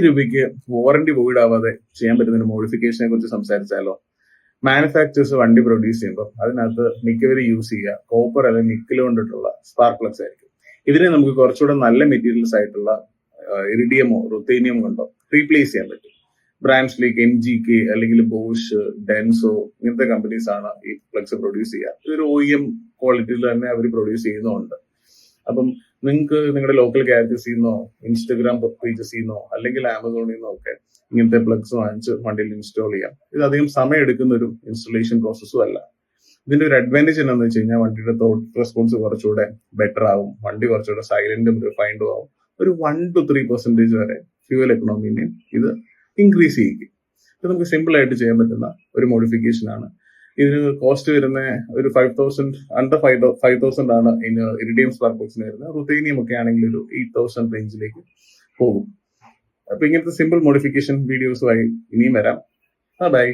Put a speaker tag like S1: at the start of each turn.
S1: രൂപയ്ക്ക് warranty void ആവാതെ ചെയ്യാൻ പറ്റുന്ന ഒരു മോഡിഫിക്കേഷനെ കുറിച്ച് സംസാരിച്ചാലോ? മാനുഫാക്ചേഴ്സ് വണ്ടി പ്രൊഡ്യൂസ് ചെയ്യുമ്പോൾ അതിനകത്ത് മിക്കവരും യൂസ് ചെയ്യുക കോപ്പർ അല്ലെങ്കിൽ നിക്കൽ കൊണ്ടിട്ടുള്ള സ്പാർക്ക് പ്ലഗ്സ് ആയിരിക്കും. ഇതിനെ നമുക്ക് കുറച്ചുകൂടെ നല്ല മെറ്റീരിയൽസ് ആയിട്ടുള്ള ഇറിഡിയമോ റുത്തേനിയമോ കൊണ്ടോ റീപ്ലേസ് ചെയ്യാൻ പറ്റും. ബ്രാൻഡ്സ് ലൈക്ക് MGK അല്ലെങ്കിൽ ബോഷ്, ഡെൻസോ ഇങ്ങനത്തെ കമ്പനീസ് ആണ് ഈ പ്ലഗ്സ് പ്രൊഡ്യൂസ് ചെയ്യുക. ഇതൊരു OEM ക്വാളിറ്റിയിൽ തന്നെ അവർ പ്രൊഡ്യൂസ് ചെയ്യുന്നുണ്ട്. അപ്പം നിങ്ങൾക്ക് നിങ്ങളുടെ ലോക്കൽ ഗാരേജസിൽ നിന്നോ ഇൻസ്റ്റഗ്രാം പേജസിൽ നിന്നോ അല്ലെങ്കിൽ ആമസോണിൽ നിന്നോ ഒക്കെ ഇങ്ങനത്തെ പ്ലഗ്സ് വാങ്ങിച്ച് വണ്ടിയിൽ ഇൻസ്റ്റാൾ ചെയ്യാം. ഇത് അധികം സമയം എടുക്കുന്ന ഒരു ഇൻസ്റ്റലേഷൻ പ്രോസസ്സും അല്ല. ഇതിന്റെ ഒരു അഡ്വാൻറ്റേജ് എന്താണെന്ന് വെച്ച് കഴിഞ്ഞാൽ വണ്ടിയുടെ തോട്ട് റെസ്പോൺസ് കുറച്ചുകൂടെ ബെറ്റർ ആവും, വണ്ടി കുറച്ചുകൂടെ സൈലന്റും റിഫൈൻഡും ആവും. ഒരു 1 to 3% വരെ ഫ്യൂവൽ എക്കണോമിനെ ഇത് ഇൻക്രീസ് ചെയ്യിക്കും. ഇത് നമുക്ക് സിമ്പിൾ ആയിട്ട് ചെയ്യാൻ പറ്റുന്ന ഒരു മോഡിഫിക്കേഷൻ ആണ്. ഇതിന് കോസ്റ്റ് വരുന്ന ഒരു 5,000 അണ്ടർ 5,000 ആണ് ഇതിന് ഇറിഡിയം സ്പാർക്ക് പ്ലഗ്സിന് വരുന്നത്. റുത്തേനിയം ഒക്കെ ആണെങ്കിൽ ഒരു 8,000 റേഞ്ചിലേക്ക് പോകും. അപ്പൊ ഇങ്ങനത്തെ സിമ്പിൾ മോഡിഫിക്കേഷൻ വീഡിയോസുമായി ഇനിയും വരാം. ബൈ.